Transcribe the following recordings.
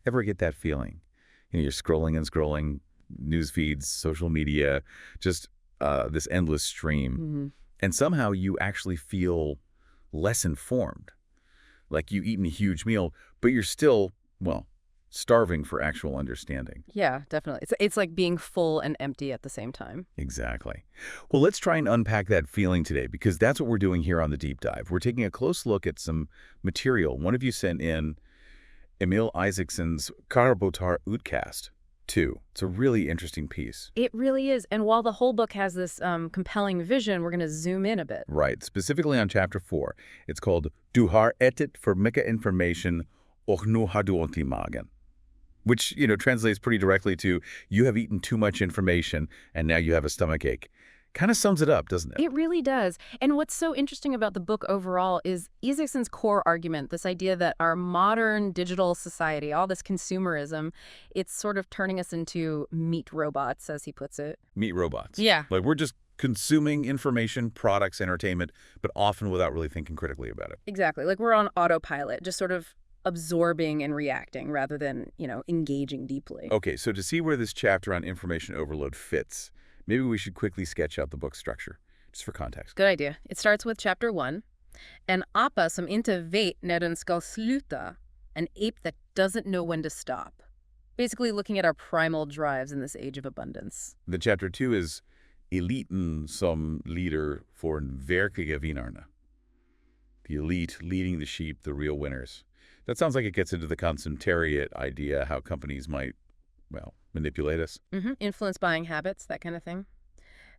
Ever get that feeling? You're scrolling and scrolling, news feeds, social media, just this endless stream. Hmm. And somehow you actually feel less informed. Like you've eaten a huge meal, but you're still, well, starving for actual understanding. Yeah, definitely. It's like being full and empty at the same time. Exactly. Well, let's try and unpack that feeling today, because that's what we're doing here on the Deep Dive. We're taking a close look at some material. One of you sent in Emil Isaacson's Köttrobotar Utkast 2. It's a really interesting piece. It really is. And while the whole book has this compelling vision, we're going to zoom in a bit. Right, specifically on Chapter 4. It's called Du har ätit för mycket information och nu har du ont i magen. Which, translates pretty directly to, you have eaten too much information and now you have a stomachache. Kind of sums it up, doesn't it? It really does. And what's so interesting about the book overall is Isaacson's core argument, this idea that our modern digital society, all this consumerism, it's sort of turning us into meat robots, as he puts it. Meat robots. Yeah. Like we're just consuming information, products, entertainment, but often without really thinking critically about it. Exactly. Like we're on autopilot, just sort of absorbing and reacting rather than, engaging deeply. Okay, so to see where this chapter on information overload fits, maybe we should quickly sketch out the book's structure, just for context. Good idea. It starts with chapter 1. En apa som inte vet när den ska sluta. An ape that doesn't know when to stop. Basically looking at our primal drives in this age of abundance. Then chapter 2 is Eliten som leader för en verkliga vinnarna. The elite leading the sheep, the real winners. That sounds like it gets into the consummariat idea, how companies might, manipulate us. Influence buying habits, that kind of thing.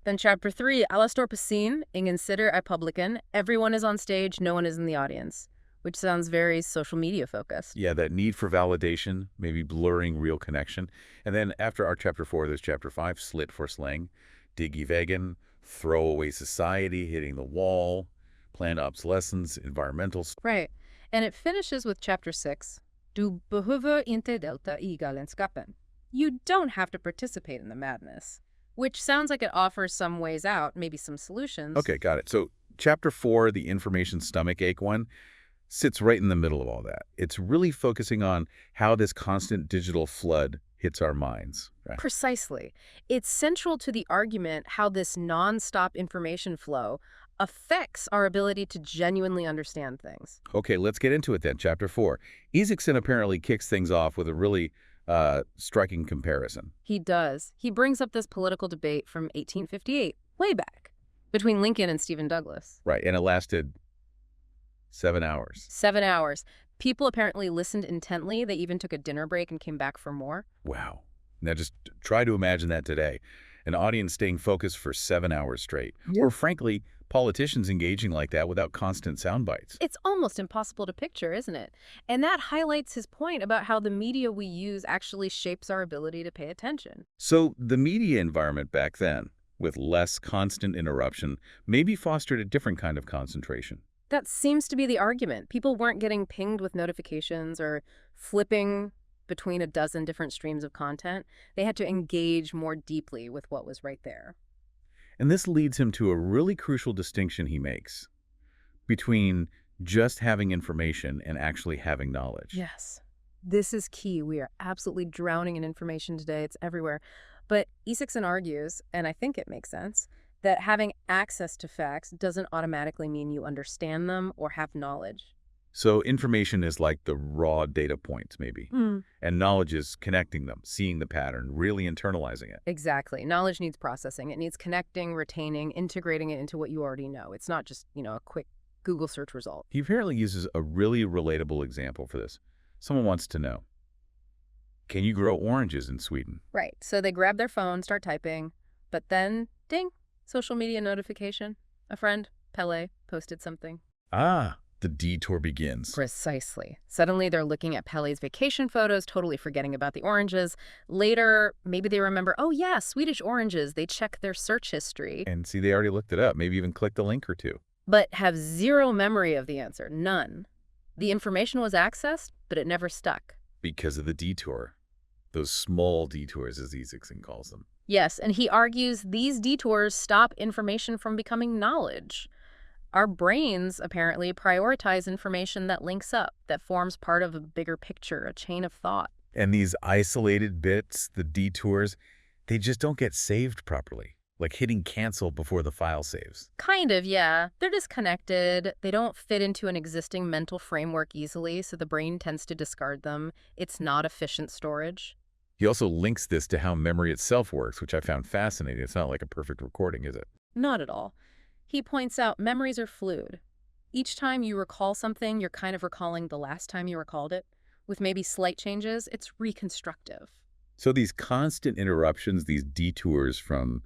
Then chapter 3, alla står på scen, ingen sitter är publican. Everyone is on stage, no one is in the audience. Which sounds very social media focused. Yeah, that need for validation, maybe blurring real connection. And then after our chapter 4, there's chapter 5, slit for slang, diggy vegan, throwaway society, hitting the wall, planned obsolescence, environmental. Right. And it finishes with chapter 6, Du behöver inte delta i galenskapen. You don't have to participate in the madness. Which sounds like it offers some ways out, maybe some solutions. Okay, got it. So chapter 4, the information stomachache one, sits right in the middle of all that. It's really focusing on how this constant digital flood hits our minds. Right? Precisely. It's central to the argument how this nonstop information flow affects our ability to genuinely understand things. Okay, let's get into it then. Chapter 4. Isaacson apparently kicks things off with a really striking comparison. He does. He brings up this political debate from 1858, way back, between Lincoln and Stephen Douglas. Right, and it lasted 7 hours. 7 hours. People apparently listened intently. They even took a dinner break and came back for more. Wow. Now just try to imagine that today. An audience staying focused for 7 hours straight. Yeah. Or frankly, politicians engaging like that without constant sound bites. It's almost impossible to picture, isn't it? And that highlights his point about how the media we use actually shapes our ability to pay attention. So the media environment back then, with less constant interruption, maybe fostered a different kind of concentration. That seems to be the argument. People weren't getting pinged with notifications or flipping between a dozen different streams of content. They had to engage more deeply with what was right there. And this leads him to a really crucial distinction he makes between just having information and actually having knowledge. Yes. This is key. We are absolutely drowning in information today. It's everywhere. But Isaacson argues, and I think it makes sense, that having access to facts doesn't automatically mean you understand them or have knowledge. So information is like the raw data points, maybe. And knowledge is connecting them, seeing the pattern, really internalizing it. Exactly. Knowledge needs processing. It needs connecting, retaining, integrating it into what you already know. It's not just, a quick Google search result. He apparently uses a really relatable example for this. Someone wants to know, can you grow oranges in Sweden? Right. So they grab their phone, start typing, but then, ding, social media notification. A friend, Pele, posted something. Ah, the detour begins. Precisely. Suddenly they're looking at Pele's vacation photos, totally forgetting about the oranges. Later, maybe they remember, oh yeah, Swedish oranges. They check their search history. And see, they already looked it up, maybe even clicked a link or two. But have zero memory of the answer, none. The information was accessed, but it never stuck. Because of the detour. Those small detours, as Isaacson calls them. Yes, and he argues these detours stop information from becoming knowledge. Our brains, apparently, prioritize information that links up, that forms part of a bigger picture, a chain of thought. And these isolated bits, the detours, they just don't get saved properly, like hitting cancel before the file saves. Kind of, yeah. They're disconnected. They don't fit into an existing mental framework easily, so the brain tends to discard them. It's not efficient storage. He also links this to how memory itself works, which I found fascinating. It's not like a perfect recording, is it? Not at all. He points out memories are fluid. Each time you recall something, you're kind of recalling the last time you recalled it. With maybe slight changes, it's reconstructive. So these constant interruptions, these detours from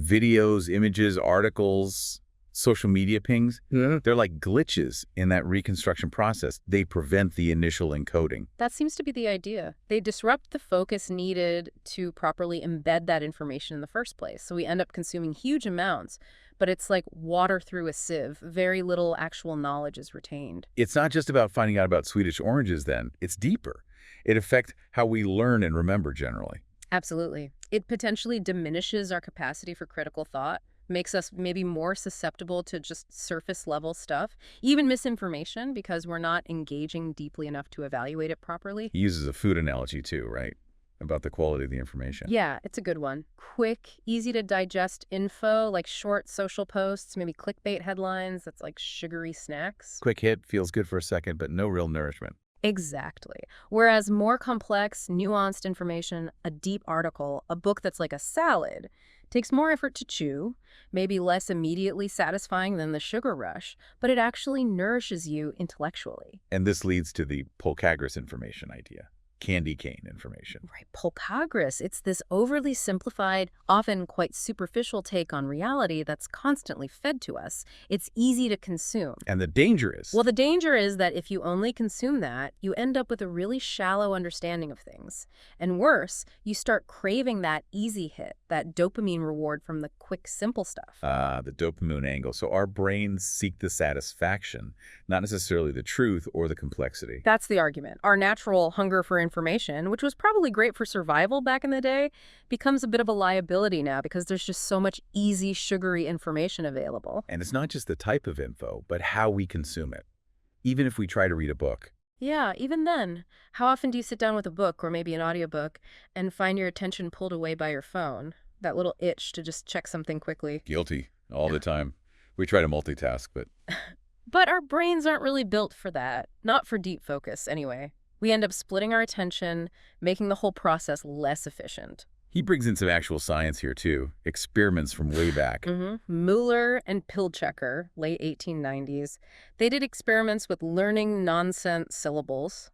videos, images, articles, social media pings, they're like glitches in that reconstruction process. They prevent the initial encoding. That seems to be the idea. They disrupt the focus needed to properly embed that information in the first place. So we end up consuming huge amounts, but it's like water through a sieve. Very little actual knowledge is retained. It's not just about finding out about Swedish oranges then. It's deeper. It affects how we learn and remember generally. Absolutely. It potentially diminishes our capacity for critical thought, makes us maybe more susceptible to just surface level stuff, even misinformation, because we're not engaging deeply enough to evaluate it properly. He uses a food analogy too, right? About the quality of the information. Yeah, it's a good one. Quick, easy to digest info, like short social posts, maybe clickbait headlines, that's like sugary snacks. Quick hit, feels good for a second, but no real nourishment. Exactly. Whereas more complex, nuanced information, a deep article, a book that's like a salad, takes more effort to chew, maybe less immediately satisfying than the sugar rush, but it actually nourishes you intellectually. And this leads to the Polkagris information idea. Candy cane information. Right, Polkagris. It's this overly simplified, often quite superficial take on reality that's constantly fed to us. It's easy to consume. And the danger is... Well, the danger is that if you only consume that, you end up with a really shallow understanding of things. And worse, you start craving that easy hit, that dopamine reward from the quick, simple stuff. the dopamine angle. So our brains seek the satisfaction, not necessarily the truth or the complexity. That's the argument. Our natural hunger for information, which was probably great for survival back in the day, becomes a bit of a liability now because there's just so much easy, sugary information available. And it's not just the type of info, but how we consume it. Even if we try to read a book. Yeah, even then, how often do you sit down with a book or maybe an audiobook and find your attention pulled away by your phone? That little itch to just check something quickly. Guilty. All the time. We try to multitask, but... But our brains aren't really built for that. Not for deep focus, anyway. We end up splitting our attention, making the whole process less efficient. He brings in some actual science here, too. Experiments from way back. Mueller and Pilchecker, late 1890s, they did experiments with learning nonsense syllables.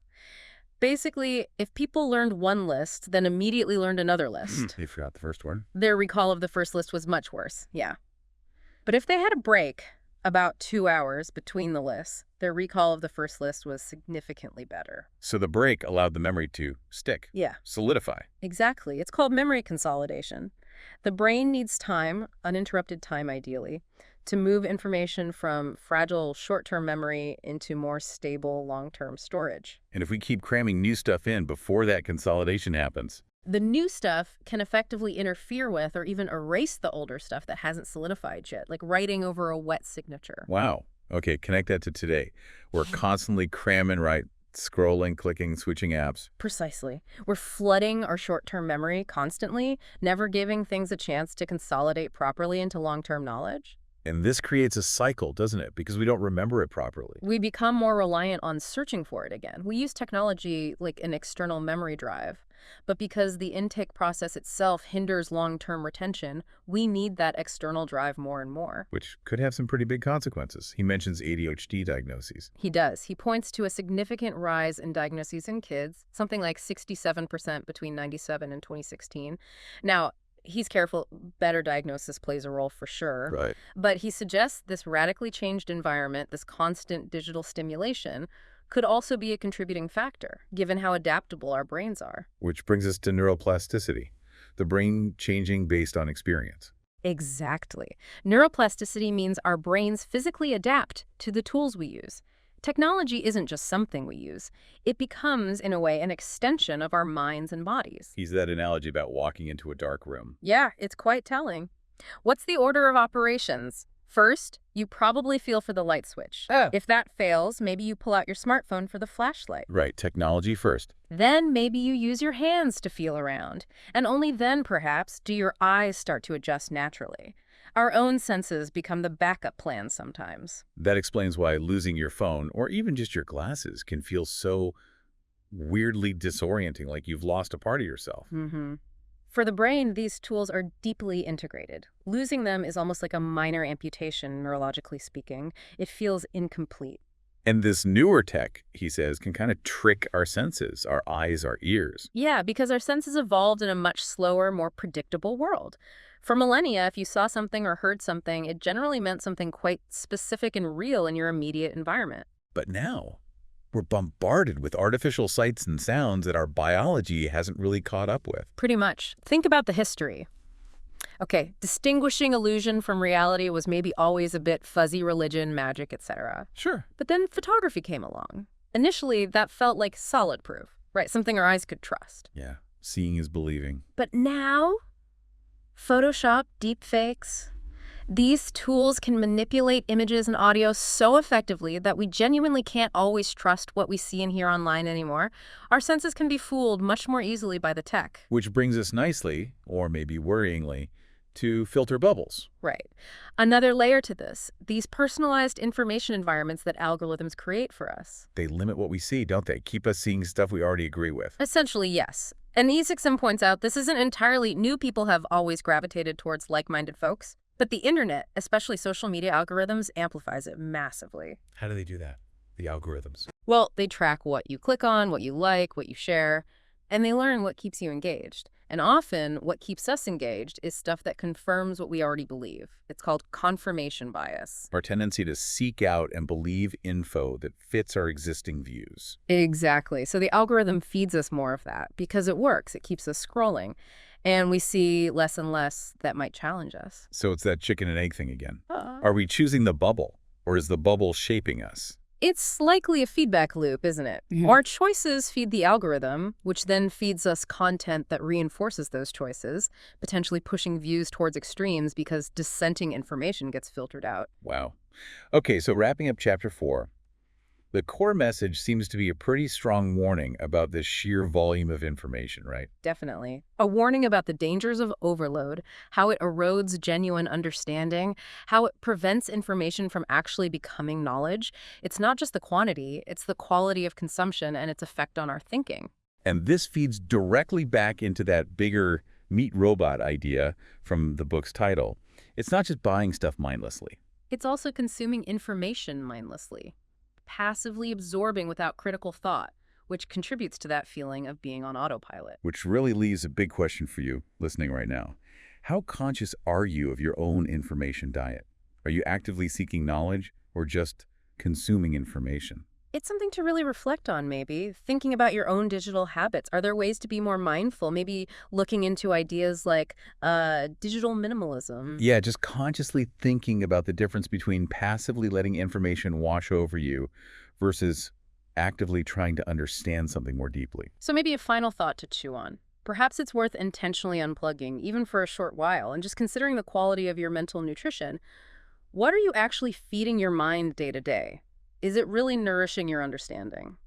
Basically, if people learned one list, then immediately learned another list. They forgot the first one. Their recall of the first list was much worse, yeah. But if they had a break, about 2 hours between the lists, their recall of the first list was significantly better. So the break allowed the memory to stick. Yeah. Solidify. Exactly. It's called memory consolidation. The brain needs time, uninterrupted time ideally, to move information from fragile short-term memory into more stable long-term storage. And if we keep cramming new stuff in before that consolidation happens... The new stuff can effectively interfere with or even erase the older stuff that hasn't solidified yet, like writing over a wet signature. Wow. Okay, connect that to today. We're constantly cramming, right? Scrolling, clicking, switching apps. Precisely. We're flooding our short-term memory constantly, never giving things a chance to consolidate properly into long-term knowledge. And this creates a cycle, doesn't it? Because we don't remember it properly. We become more reliant on searching for it again. We use technology like an external memory drive. But because the intake process itself hinders long-term retention, we need that external drive more and more. Which could have some pretty big consequences. He mentions ADHD diagnoses. He does. He points to a significant rise in diagnoses in kids, something like 67% between 97 and 2016. Now, he's careful. Better diagnosis plays a role for sure. Right. But he suggests this radically changed environment, this constant digital stimulation, could also be a contributing factor, given how adaptable our brains are. Which brings us to neuroplasticity, the brain changing based on experience. Exactly. Neuroplasticity means our brains physically adapt to the tools we use. Technology isn't just something we use. It becomes, in a way, an extension of our minds and bodies. He's that analogy about walking into a dark room. Yeah, it's quite telling. What's the order of operations? First, you probably feel for the light switch. Oh. If that fails, maybe you pull out your smartphone for the flashlight. Right, technology first. Then maybe you use your hands to feel around. And only then, perhaps, do your eyes start to adjust naturally. Our own senses become the backup plan sometimes. That explains why losing your phone, or even just your glasses, can feel so weirdly disorienting, like you've lost a part of yourself. Mm-hmm. For the brain, these tools are deeply integrated. Losing them is almost like a minor amputation, neurologically speaking. It feels incomplete. And this newer tech, he says, can kind of trick our senses, our eyes, our ears. Yeah, because our senses evolved in a much slower, more predictable world. For millennia, if you saw something or heard something, it generally meant something quite specific and real in your immediate environment. But now, we're bombarded with artificial sights and sounds that our biology hasn't really caught up with. Pretty much. Think about the history. Okay, distinguishing illusion from reality was maybe always a bit fuzzy religion, magic, etc. Sure. But then photography came along. Initially, that felt like solid proof, right? Something our eyes could trust. Yeah, seeing is believing. But now, Photoshop, deepfakes, these tools can manipulate images and audio so effectively that we genuinely can't always trust what we see and hear online anymore. Our senses can be fooled much more easily by the tech. Which brings us nicely, or maybe worryingly, to filter bubbles. Right. Another layer to this, these personalized information environments that algorithms create for us. They limit what we see, don't they? Keep us seeing stuff we already agree with. Essentially, yes. And E6M points out this isn't entirely new. People have always gravitated towards like-minded folks. But the internet, especially social media algorithms, amplifies it massively. How do they do that? The algorithms. Well, they track what you click on, what you like, what you share, and they learn what keeps you engaged. And often, what keeps us engaged is stuff that confirms what we already believe. It's called confirmation bias. Our tendency to seek out and believe info that fits our existing views. Exactly. So the algorithm feeds us more of that because it works. It keeps us scrolling. And we see less and less that might challenge us. So it's that chicken and egg thing again. Are we choosing the bubble, or is the bubble shaping us? It's likely a feedback loop, isn't it? Our choices feed the algorithm, which then feeds us content that reinforces those choices, potentially pushing views towards extremes because dissenting information gets filtered out. Wow. Okay, so wrapping up Chapter 4, the core message seems to be a pretty strong warning about this sheer volume of information, right? Definitely. A warning about the dangers of overload, how it erodes genuine understanding, how it prevents information from actually becoming knowledge. It's not just the quantity, it's the quality of consumption and its effect on our thinking. And this feeds directly back into that bigger meat robot idea from the book's title. It's not just buying stuff mindlessly. It's also consuming information mindlessly, passively absorbing without critical thought, which contributes to that feeling of being on autopilot. Which really leaves a big question for you listening right now. How conscious are you of your own information diet? Are you actively seeking knowledge or just consuming information? It's something to really reflect on, maybe. Thinking about your own digital habits. Are there ways to be more mindful? Maybe looking into ideas like digital minimalism. Yeah, just consciously thinking about the difference between passively letting information wash over you versus actively trying to understand something more deeply. So maybe a final thought to chew on. Perhaps it's worth intentionally unplugging, even for a short while, and just considering the quality of your mental nutrition. What are you actually feeding your mind day to day? Is it really nourishing your understanding?